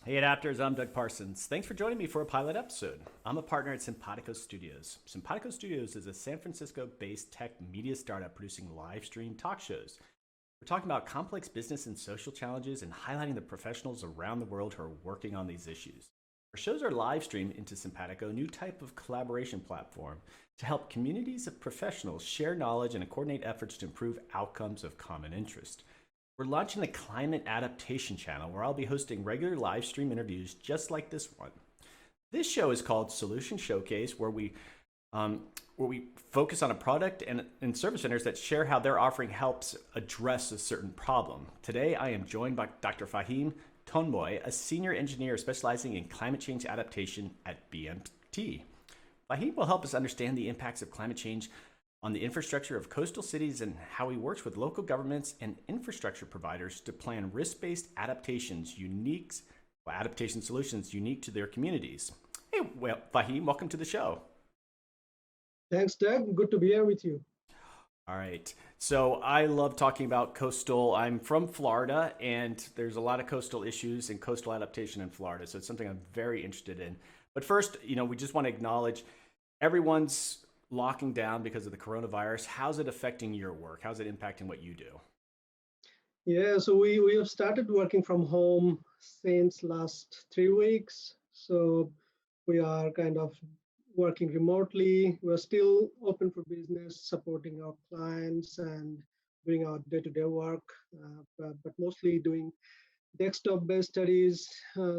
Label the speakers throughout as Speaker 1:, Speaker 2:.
Speaker 1: Hey adapters, I'm Doug Parsons. Thanks for joining me for a pilot episode. I'm a partner at Simpatico Studios. Simpatico Studios is a San Francisco based tech media startup producing live stream talk shows. We're talking about complex business and social challenges and highlighting the professionals around the world who are working on these issues. Our shows are live streamed into Simpatico, a new type of collaboration platform to help communities of professionals share knowledge and coordinate efforts to improve outcomes of common interest. We're launching the Climate Adaptation channel where I'll be hosting regular live stream interviews just like this one. This show is called Solution Showcase, where we focus on a product and service centers that share how their offering helps address a certain problem. Today, I am joined by Dr. Fahim Tonboy, a senior engineer specializing in climate change adaptation at BMT. Fahim will help us understand the impacts of climate change on the infrastructure of coastal cities and how he works with local governments and infrastructure providers to plan risk-based adaptation solutions unique to their communities. Hey, well, Fahim, welcome to the show.
Speaker 2: Thanks, Doug. Good to be here with you.
Speaker 1: All right. So I love talking about coastal. I'm from Florida, and there's a lot of coastal issues and coastal adaptation in Florida. So it's something I'm very interested in. But first, we just want to acknowledge everyone's locking down because of the coronavirus. How's it affecting your work? How's it impacting what you do?
Speaker 2: Yeah, so we have started working from home since last 3 weeks. So we are kind of working remotely. We're still open for business, supporting our clients and doing our day-to-day work, but mostly doing desktop-based studies.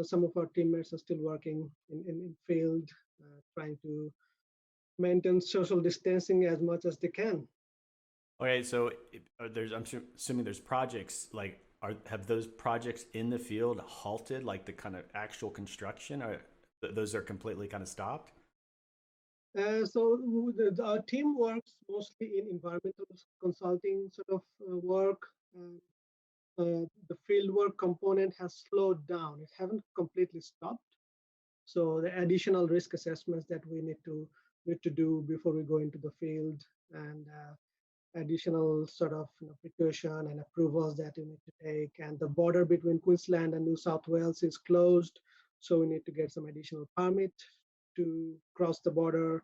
Speaker 2: Some of our teammates are still working in field, trying to maintain social distancing as much as they can.
Speaker 1: Okay, so assuming there's projects like have those projects in the field halted, like the kind of actual construction, or those are completely kind of stopped?
Speaker 2: Our team works mostly in environmental consulting sort of work. And, the field work component has slowed down. It haven't completely stopped. So the additional risk assessments that we need to do before we go into the field, and additional sort of precaution and approvals that you need to take. And the border between Queensland and New South Wales is closed, so we need to get some additional permit to cross the border.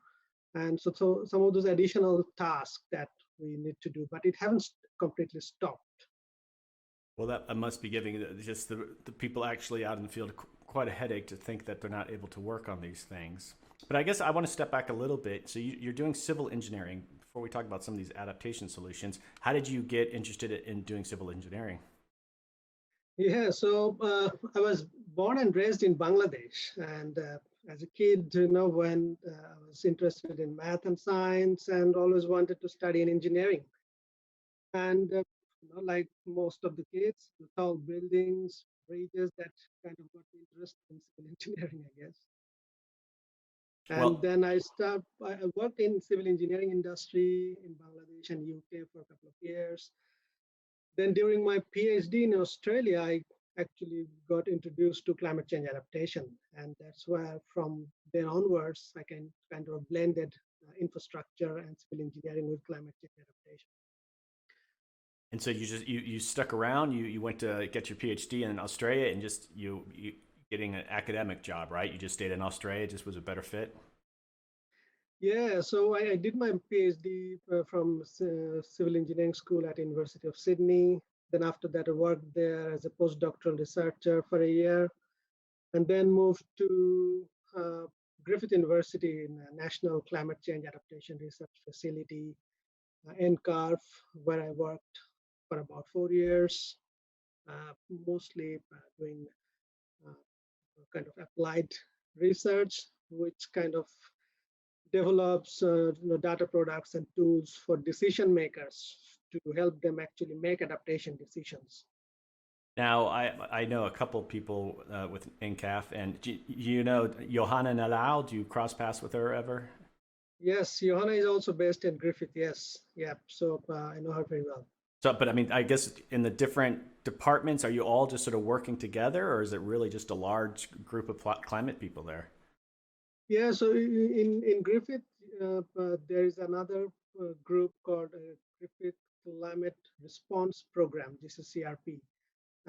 Speaker 2: And so some of those additional tasks that we need to do, but it hasn't completely stopped.
Speaker 1: Well, that must be giving just the people actually out in the field quite a headache to think that they're not able to work on these things. But I guess I want to step back a little bit. So you're doing civil engineering. Before we talk about some of these adaptation solutions, how did you get interested in doing civil engineering?
Speaker 2: Yeah, so I was born and raised in Bangladesh, and as a kid, when I was interested in math and science, and always wanted to study in engineering. And like most of the kids, the tall buildings, bridges, that kind of got me interested in civil engineering, I guess. And
Speaker 1: Well,
Speaker 2: then I worked in civil engineering industry in Bangladesh and UK for a couple of years. Then during my PhD in Australia, I actually got introduced to climate change adaptation. And that's where from then onwards, I can kind of blended infrastructure and civil engineering with climate change adaptation.
Speaker 1: and so you stuck around. You went to get your PhD in Australia, and just you getting an academic job, right? You just stayed in Australia. Just was a better fit.
Speaker 2: Yeah, so I did my PhD from civil engineering school at University of Sydney. Then after that, I worked there as a postdoctoral researcher for a year, and then moved to uh, Griffith University in a National Climate Change Adaptation Research Facility, NCARF, where I worked for about 4 years, mostly doing uh, kind of applied research, which kind of develops data products and tools for decision makers to help them actually make adaptation decisions.
Speaker 1: Now, I know a couple people with NCAF, and you know Johanna Nalau. Do you cross paths with her ever?
Speaker 2: Yes, Johanna is also based in Griffith. Yes, yeah. So I know her very well.
Speaker 1: So, but I mean, I guess in the different departments, are you all just sort of working together, or is it really just a large group of climate people there?
Speaker 2: Yeah, so in Griffith, there is another group called Griffith Climate Response Program, this is CRP.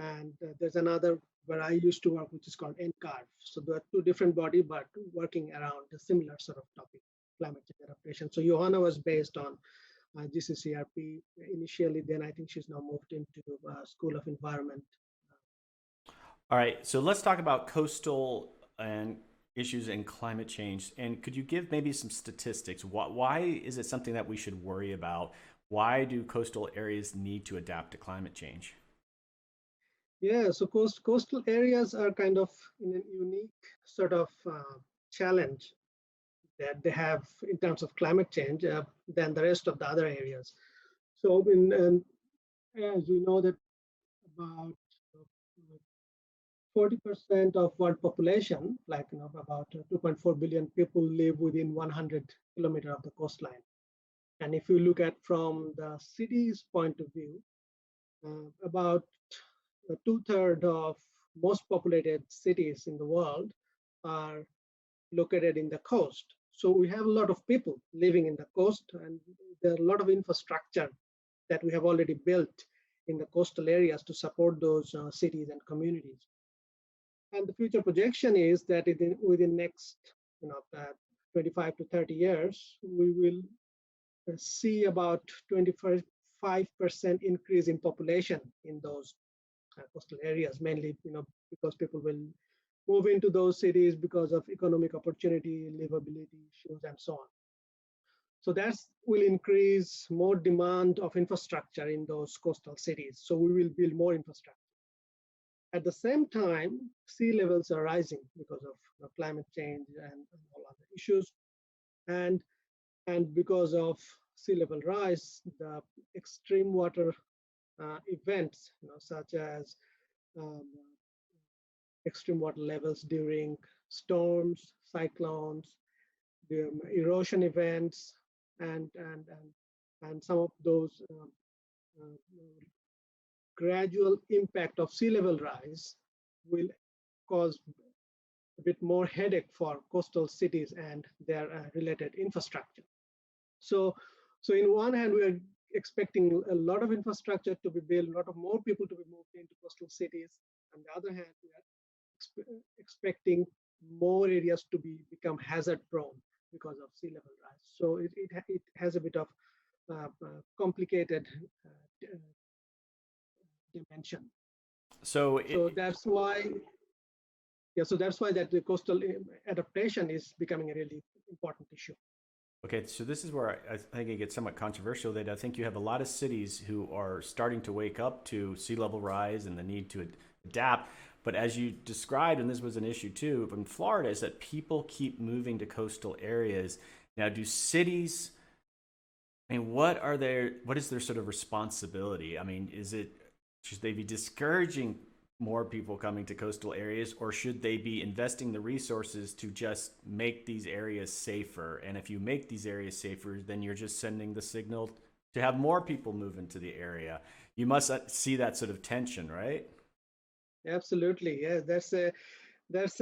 Speaker 2: And there's another where I used to work, which is called NCARF. So there are two different body, but working around a similar sort of topic, climate change adaptation. So Johanna was based on GCCRP initially. Then I think she's now moved into School of Environment.
Speaker 1: All right, so let's talk about coastal and issues and climate change. And could you give maybe some statistics? Why is it something that we should worry about? Why do coastal areas need to adapt to climate change?
Speaker 2: Yeah, so coastal areas are kind of in a unique sort of challenge that they have in terms of climate change than the rest of the other areas. So, as we know that about 40% of world population, like about 2.4 billion people, live within 100 kilometer of the coastline. And if you look at from the city's point of view, about two-thirds of most populated cities in the world are located in the coast. So we have a lot of people living in the coast, and there are a lot of infrastructure that we have already built in the coastal areas to support those cities and communities. And the future projection is that within next 25 to 30 years, we will see about 25% increase in population in those coastal areas, mainly because people will move into those cities because of economic opportunity, livability issues, and so on. So that will increase more demand of infrastructure in those coastal cities. So we will build more infrastructure. At the same time, sea levels are rising because of climate change and all other issues. And, and because of sea level rise, the extreme water events, such as um, extreme water levels during storms, cyclones, the erosion events, and some of those gradual impact of sea level rise will cause a bit more headache for coastal cities and their related infrastructure. So, so in one hand, we are expecting a lot of infrastructure to be built, a lot of more people to be moved into coastal cities. On the other hand, we are expecting more areas to become hazard prone because of sea level rise. So it has a bit of complicated dimension.
Speaker 1: So
Speaker 2: So that's why, yeah, so that's why that the coastal adaptation is becoming a really important issue.
Speaker 1: okay, so this is where I think it gets somewhat controversial that I think you have a lot of cities who are starting to wake up to sea level rise and the need to adapt. But as you described, and this was an issue too in Florida, is that people keep moving to coastal areas. Now, do cities, I mean, what is their sort of responsibility? I mean, should they be discouraging more people coming to coastal areas, or should they be investing the resources to just make these areas safer? And if you make these areas safer, then you're just sending the signal to have more people move into the area. You must see that sort of tension, right?
Speaker 2: Absolutely, yeah. That's a what's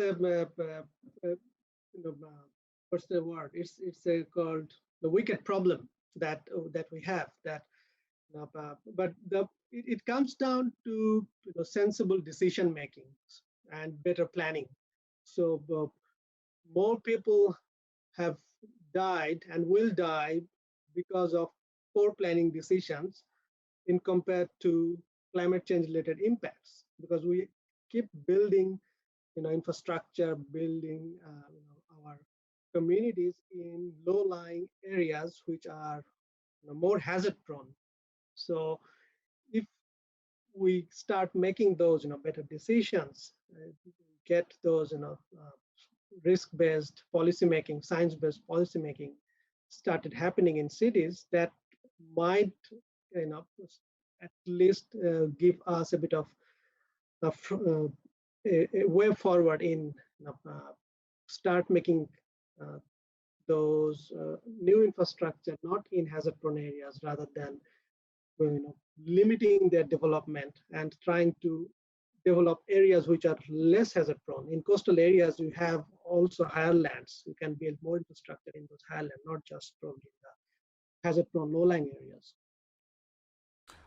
Speaker 2: the word? It's called the wicked problem that we have. But it comes down to sensible decision making and better planning. So more people have died and will die because of poor planning decisions in compared to climate change related impacts, because we keep building infrastructure, building our communities in low-lying areas which are more hazard prone. So if we start making those better decisions, get those risk-based policy making, science-based policy making started happening in cities, that might you know at least give us a bit of a way forward in start making uh, those new infrastructure not in hazard prone areas, rather than limiting their development and trying to develop areas which are less hazard prone. In coastal areas, you have also higher lands. You can build more infrastructure in those higher land, not just probably in the hazard prone low lying areas.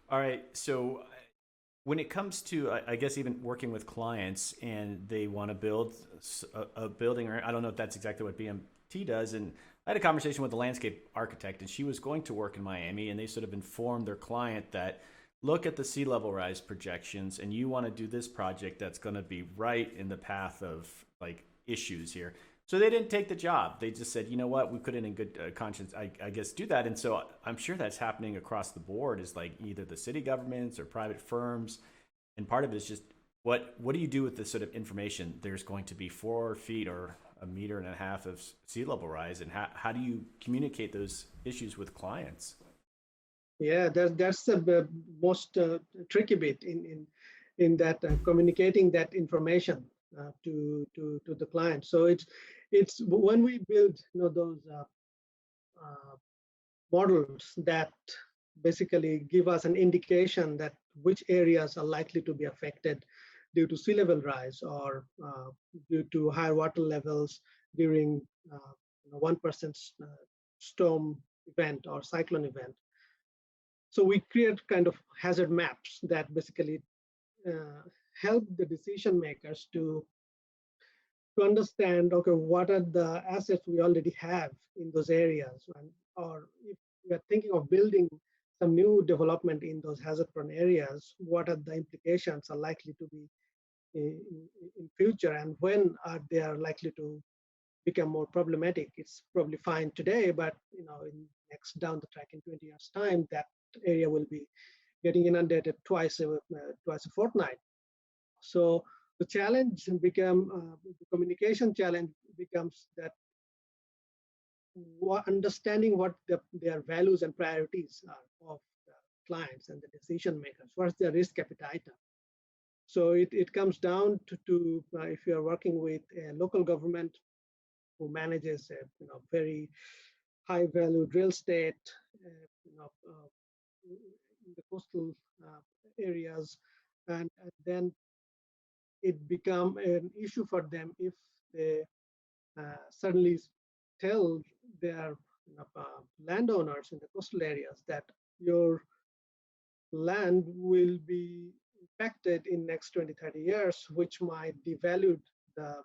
Speaker 1: All right. So When it comes to, I guess, even working with clients and they want to build a building, or I don't know if that's exactly what BMT does. And I had a conversation with a landscape architect, and she was going to work in Miami, and they sort of informed their client that look at the sea level rise projections, and you want to do this project that's going to be right in the path of like issues here. So they didn't take the job. They just said, you know what, we couldn't in good conscience, I guess, do that. And so I'm sure that's happening across the board. Is like either the city governments or private firms, and part of it is just what do you do with this sort of information? There's going to be 4 feet or a meter and a half of sea level rise, and how do you communicate those issues with clients?
Speaker 2: Yeah, that's the most tricky bit in that communicating that information to the client. So it's when we build those uh, models that basically give us an indication that which areas are likely to be affected due to sea level rise or due to higher water levels during 1% storm event or cyclone event. So we create kind of hazard maps that basically uh, help the decision makers to understand, okay, what are the assets we already have in those areas, or if we are thinking of building some new development in those hazard-prone areas, what are the implications are likely to be in future, and when are they are likely to become more problematic. It's probably fine today, but in next down the track in 20 years' time, that area will be getting inundated twice a fortnight. So the challenge the communication challenge becomes that understanding what their values and priorities are of the clients and the decision makers. What's their risk appetite? So it comes down to if you are working with a local government who manages a very high valued real estate, in the coastal areas, and then it become an issue for them if they suddenly tell their landowners in the coastal areas that your land will be impacted in next 20-30 years, which might devalue the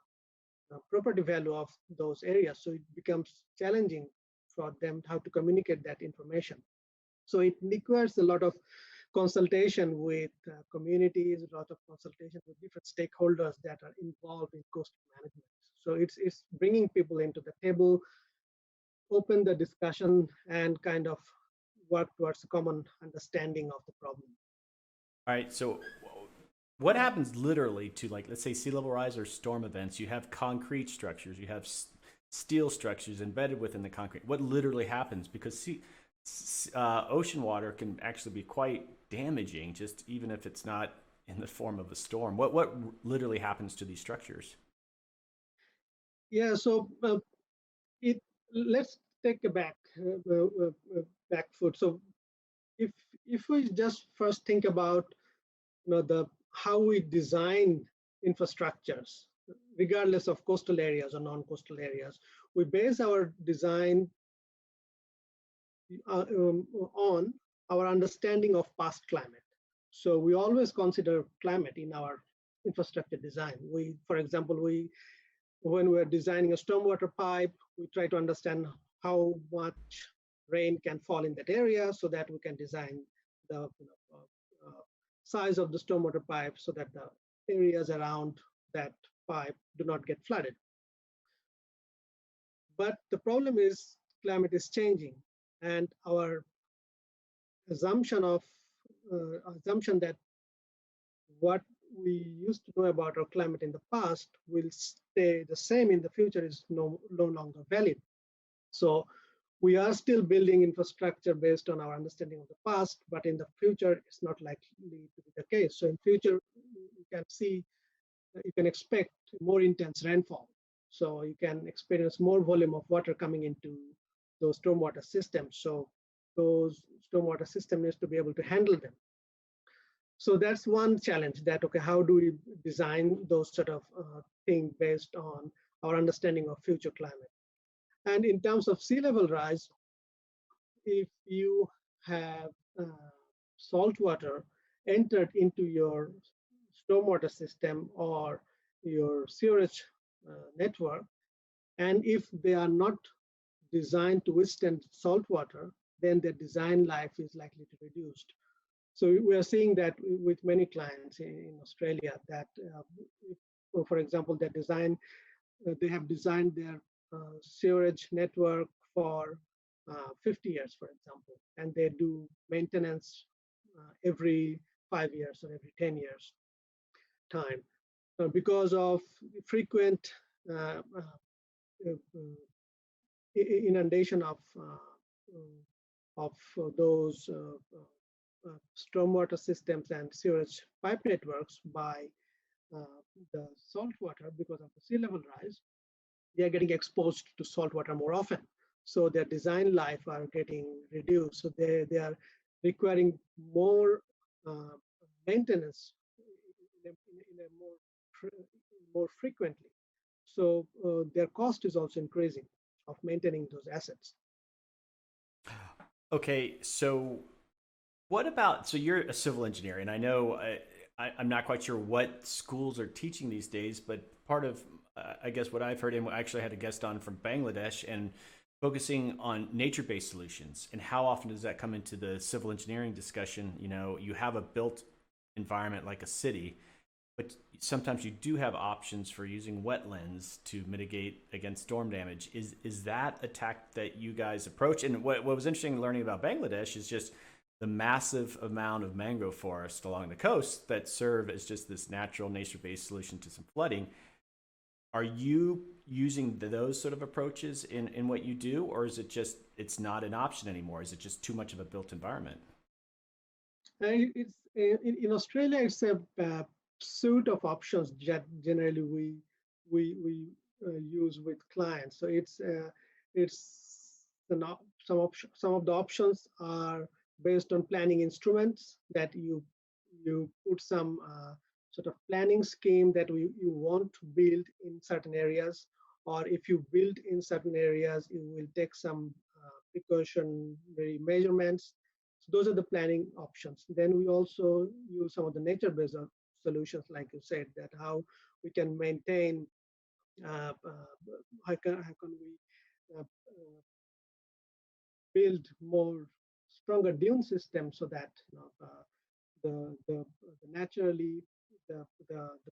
Speaker 2: property value of those areas. So it becomes challenging for them how to communicate that information. So it requires a lot of consultation with communities, a lot of consultation with different stakeholders that are involved in coastal management. So it's bringing people into the table, open the discussion, and kind of work towards a common understanding of the problem.
Speaker 1: All right, so what happens literally to, like, let's say sea level rise or storm events? You have concrete structures, you have steel structures embedded within the concrete. What literally happens? Because ocean water can actually be quite damaging, just even if it's not in the form of a storm. What literally happens to these structures?
Speaker 2: Yeah, so it let's take a back foot. So if if we just first think about the how we design infrastructures, regardless of coastal areas or non-coastal areas, we base our design on our understanding of past climate. So we always consider climate in our infrastructure design. For example, when we're designing a stormwater pipe, we try to understand how much rain can fall in that area so that we can design the size of the stormwater pipe so that the areas around that pipe do not get flooded. But the problem is climate is changing, and our assumption that what we used to know about our climate in the past will stay the same in the future is no longer valid. So we are still building infrastructure based on our understanding of the past, but in the future, it's not likely to be the case. So in future, you can expect more intense rainfall. So you can experience more volume of water coming into those stormwater systems. So those stormwater system needs to be able to handle them. So that's one challenge that, okay, how do we design those sort of things based on our understanding of future climate? And in terms of sea level rise, if you have salt water entered into your stormwater system or your sewerage network, and if they are not designed to withstand salt water, then their design life is likely to reduce. So we are seeing that with many clients in Australia that, for example, they have designed their sewerage network for 50 years, for example, and they do maintenance every 5 years or every 10 years time. Because of frequent uh, inundation of those stormwater systems and sewage pipe networks by the salt water because of the sea level rise, they are getting exposed to salt water more often. So their design life are getting reduced. So they are requiring more maintenance in a more frequently. So their cost is also increasing of maintaining those assets.
Speaker 1: Okay, so what about, so you're a civil engineer, and I know I'm not quite sure what schools are teaching these days, but part of, I guess, what I've heard, and I actually had a guest on from Bangladesh, and focusing on nature-based solutions, and how often does that come into the civil engineering discussion? You know, you have a built environment like a city, but sometimes you do have options for using wetlands to mitigate against storm damage. Is that a tack that you guys approach? And what was interesting learning about Bangladesh is just the massive amount of mangrove forest along the coast that serve as just this natural nature-based solution to some flooding. Are you using those sort of approaches in what you do, or is it just it's not an option anymore? Is it just too much of a built environment?
Speaker 2: It's in Australia. It's a suite of options that generally we use with clients. So it's some of the options are based on planning instruments that you put some sort of planning scheme that you want to build in certain areas, or if you build in certain areas, you will take some precautionary measurements. So those are the planning options. Then we also use some of the nature-based solutions, like you said, that how we can maintain, how can we build more stronger dune systems so that the naturally the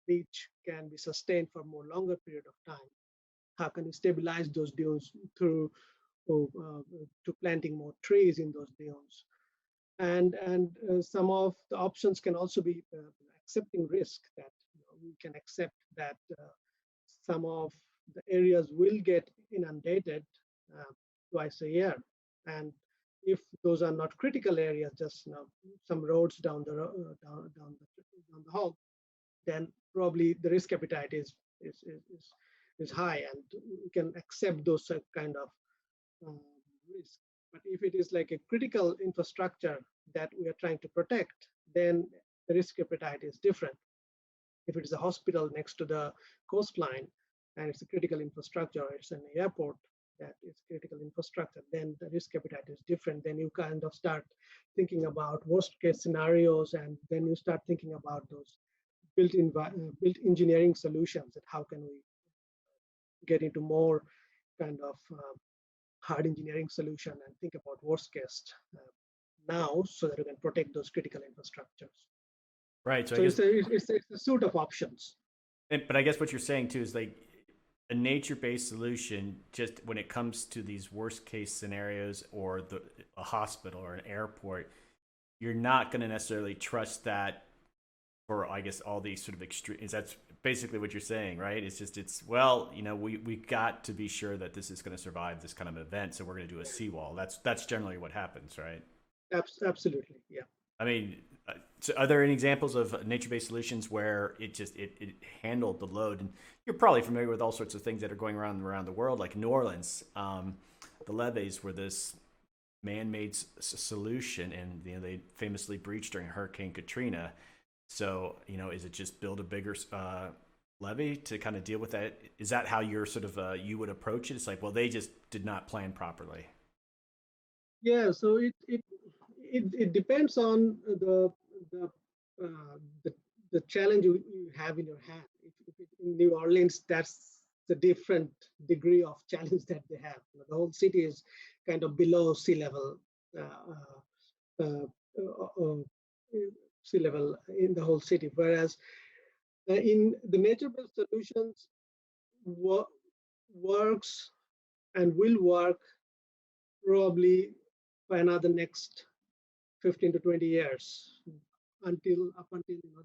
Speaker 2: beach can be sustained for more longer period of time. How can we stabilize those dunes through to planting more trees in those dunes? And some of the options can also be accepting risk, that we can accept that some of the areas will get inundated uh, twice a year, and if those are not critical areas, just some roads down the hall, then probably the risk appetite is high, and we can accept those kind of um, risk. But if it is like a critical infrastructure that we are trying to protect, then the risk appetite is different. If it is a hospital next to the coastline and it's a critical infrastructure, or it's an airport that is critical infrastructure, then the risk appetite is different. Then you kind of start thinking about worst case scenarios, and then you start thinking about those built engineering solutions, that how can we get into more kind of hard engineering solution and think about worst case now, so that we can protect those critical infrastructures.
Speaker 1: Right. So I
Speaker 2: So
Speaker 1: guess,
Speaker 2: it's a suite of options.
Speaker 1: but I guess what you're saying too is like a nature-based solution. Just when it comes to these worst-case scenarios, or a hospital or an airport, you're not going to necessarily trust that for, I guess, all these sort of extremes. That's basically what you're saying, right? It's just it's well, we got to be sure that this is going to survive this kind of event, so we're going to do a seawall. That's generally what happens, right?
Speaker 2: Absolutely, yeah.
Speaker 1: I mean, so are there any examples of nature-based solutions where it handled the load? And you're probably familiar with all sorts of things that are going around the world, like New Orleans. The levees were this man-made solution, and they famously breached during Hurricane Katrina. So is it just build a bigger levee to kind of deal with that? Is that how you're sort of you would approach it? It's like, well, they just did not plan properly.
Speaker 2: Yeah, so it depends on the the challenge you have in your hand. If in New Orleans, that's the different degree of challenge that they have. The whole city is kind of below sea level, uh, uh, uh, uh, sea level in the whole city. Whereas in the nature-based solutions works and will work probably for another next 15 to 20 years until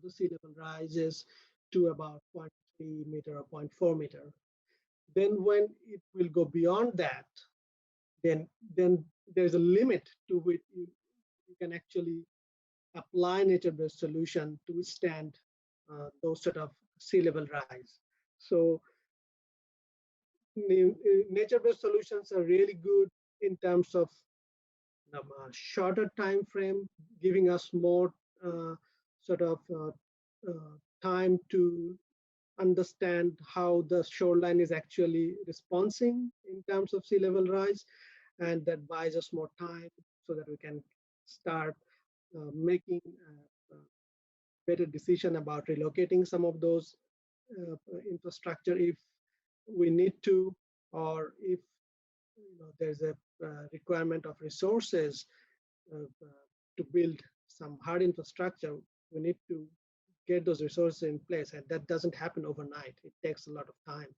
Speaker 2: the sea level rises to about 0.3 meter or zero point 0.4 meter. Then when it will go beyond that, then there's a limit to which you can actually apply nature-based solution to withstand those sort of sea level rise. So nature-based solutions are really good in terms of shorter time frame, giving us more sort of time to understand how the shoreline is actually responding in terms of sea level rise, and that buys us more time so that we can start making better decision about relocating some of those infrastructure if we need to, or if there's a requirement of resources to build some hard infrastructure. We need to get those resources in place, and that doesn't happen overnight. It takes a lot of time,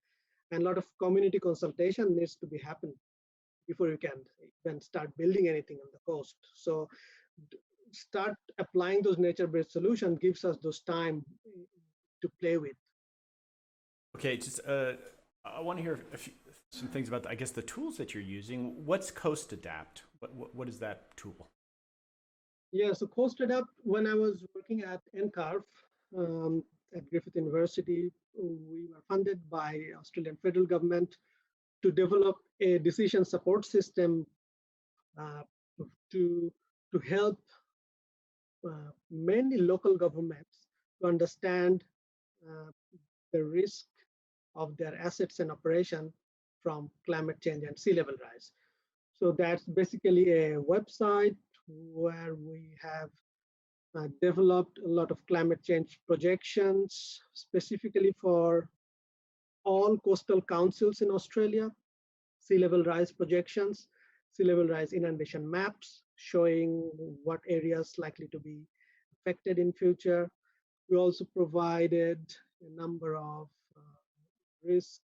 Speaker 2: and a lot of community consultation needs to be happen before you can even start building anything on the coast. So start applying those nature-based solutions gives us those time to play with.
Speaker 1: Okay, just I want to hear some things about, I guess, the tools that you're using. What's Coast Adapt? What is that tool?
Speaker 2: Yeah, so Coast Adapt, when I was working at NCARF at Griffith University, we were funded by Australian federal government to develop a decision support system uh, to, to help mainly local governments to understand uh, the risk of their assets and operation from climate change and sea level rise. So that's basically a website where we have developed a lot of climate change projections specifically for all coastal councils in Australia, sea level rise projections, sea level rise inundation maps showing what areas likely to be affected in future. We also provided a number of risk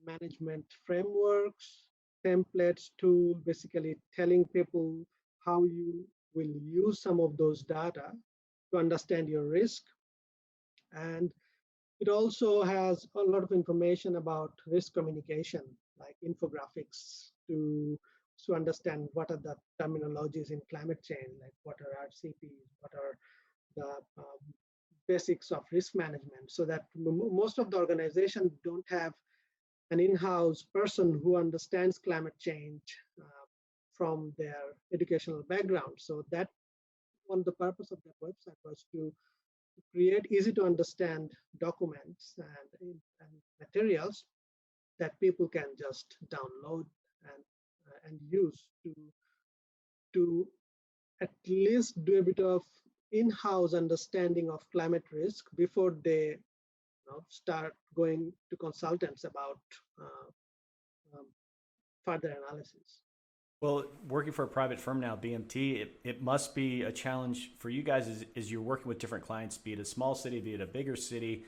Speaker 2: management frameworks, templates, tool, basically telling people how you will use some of those data to understand your risk. And it also has a lot of information about risk communication, like infographics to understand what are the terminologies in climate change, like what are RCPs, what are the basics of risk management, so that most of the organizations don't have an in-house person who understands climate change from their educational background. So that one of the purpose of that website was to create easy to understand documents and materials that people can just download and use to at least do a bit of in-house understanding of climate risk before they start going to consultants about um, further analysis.
Speaker 1: Well, working for a private firm now, BMT, it must be a challenge for you guys as you're working with different clients, be it a small city, be it a bigger city,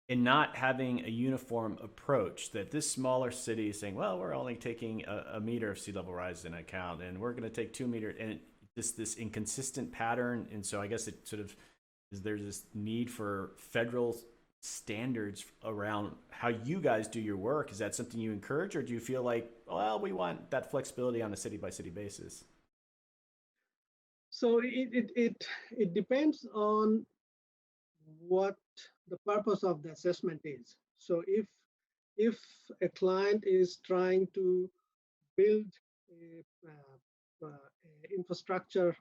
Speaker 1: and not having a uniform approach. That this smaller city is saying, well, we're only taking a meter of sea level rise into account, and we're going to take 2 meters, and this inconsistent pattern. And so I guess it sort of is, there's this need for federal standards around how you guys do your work. Is that something you encourage, or do you feel like, well, we want that flexibility on a city by city basis?
Speaker 2: So it depends on what the purpose of the assessment is. So if a client is trying to build a infrastructure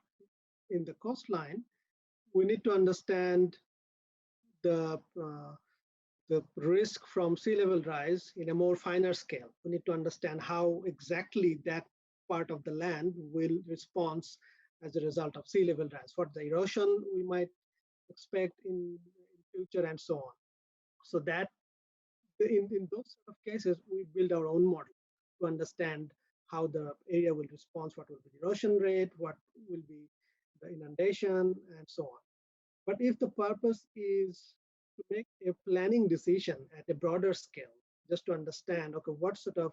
Speaker 2: in the coastline, we need to understand the the risk from sea level rise in a more finer scale. We need to understand how exactly that part of the land will respond as a result of sea level rise. What the erosion we might expect in future and so on. So that in those sort of cases, we build our own model to understand how the area will respond, what will be the erosion rate, what will be the inundation, and so on. But if the purpose is to make a planning decision at a broader scale, just to understand, okay, what sort of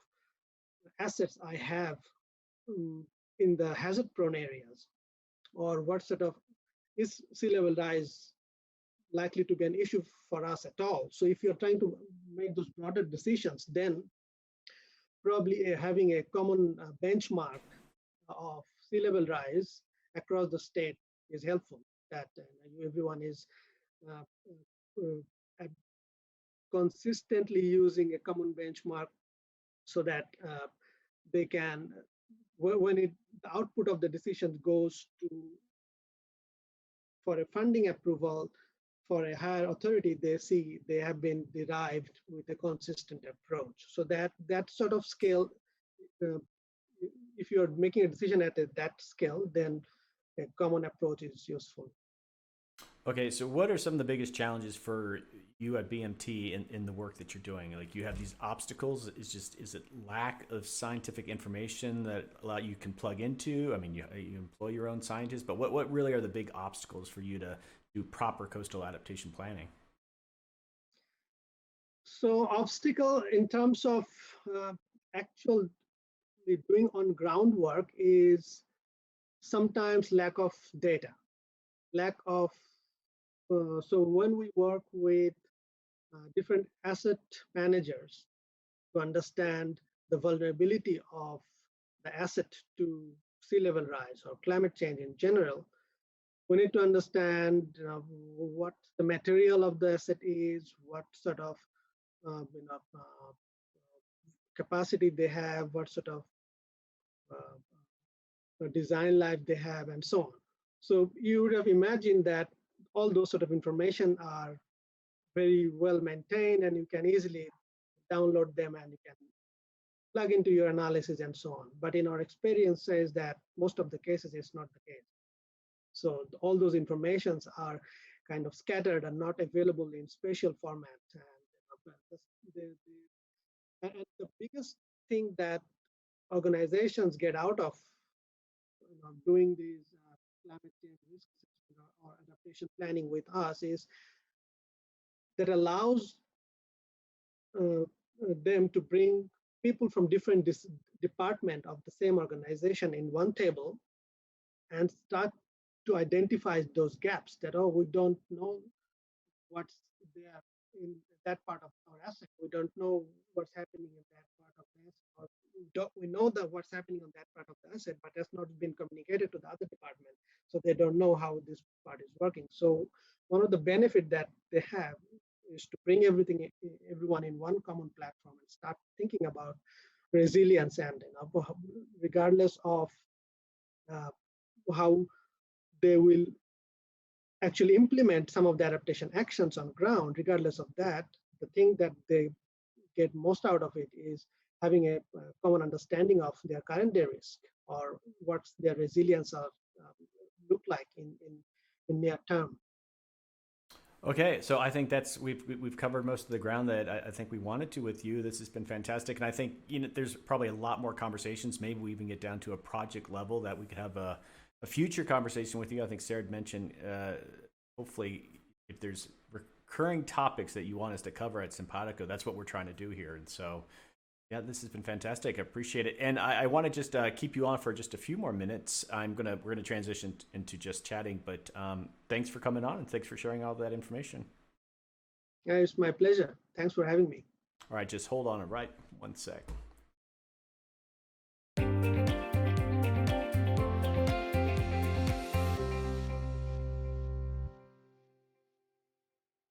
Speaker 2: assets I have um, in the hazard prone areas, or what sort of is sea level rise likely to be an issue for us at all. So if you're trying to make those broader decisions, then probably having a common benchmark of sea level rise across the state is helpful. That everyone is uh, uh, consistently using a common benchmark so that they can, when the output of the decision goes to for a funding approval for a higher authority, they see they have been derived with a consistent approach. So that sort of scale, uh, if you're making a decision at that scale, then a common approach is useful.
Speaker 1: Okay, so what are some of the biggest challenges for you at BMT in the work that you're doing? Like you have these obstacles. Is it lack of scientific information that you can plug into? I mean, you employ your own scientists, but what really are the big obstacles for you to do proper coastal adaptation planning?
Speaker 2: So obstacle in terms of uh, actual doing on groundwork is sometimes lack of data, lack of so when we work with different asset managers to understand the vulnerability of the asset to sea level rise or climate change in general, we need to understand what the material of the asset is, what sort of capacity they have, what sort of design life they have, and so on. So you would have imagined that all those sort of information are very well maintained, and you can easily download them and you can plug into your analysis and so on. But in our experience says that most of the cases it's not the case. So all those informations are kind of scattered and not available in spatial format. And the biggest thing that organizations get out of doing these climate change risk assessment or adaptation planning with us is that allows uh, them to bring people from different department of the same organization in one table and start to identify those gaps that, oh, we don't know what's there in that part of our asset. We don't know what's happening in that part of the asset. Or we know that what's happening on that part of the asset, but that's not been communicated to the other department. So they don't know how this part is working. So one of the benefits that they have is to bring everyone in one common platform and start thinking about resilience and regardless of uh, how they will actually implement some of the adaptation actions on ground. Regardless of that, the thing that they get most out of it is having a common understanding of their current day risk or what's their resilience or look like in near term.
Speaker 1: Okay, so I think that's we've covered most of the ground that I think we wanted to with you. This has been fantastic, and I think there's probably a lot more conversations. Maybe we even get down to a project level that we could have a future conversation with you. I think Sarah had mentioned hopefully if there's recurring topics that you want us to cover at Simpatico, that's what we're trying to do here. And so yeah, this has been fantastic. I appreciate it, and I want to just keep you on for just a few more minutes. We're gonna transition into just chatting, but thanks for coming on and thanks for sharing all that information.
Speaker 2: Yeah, it's my pleasure. Thanks for having me.
Speaker 1: All right, just hold on right one sec.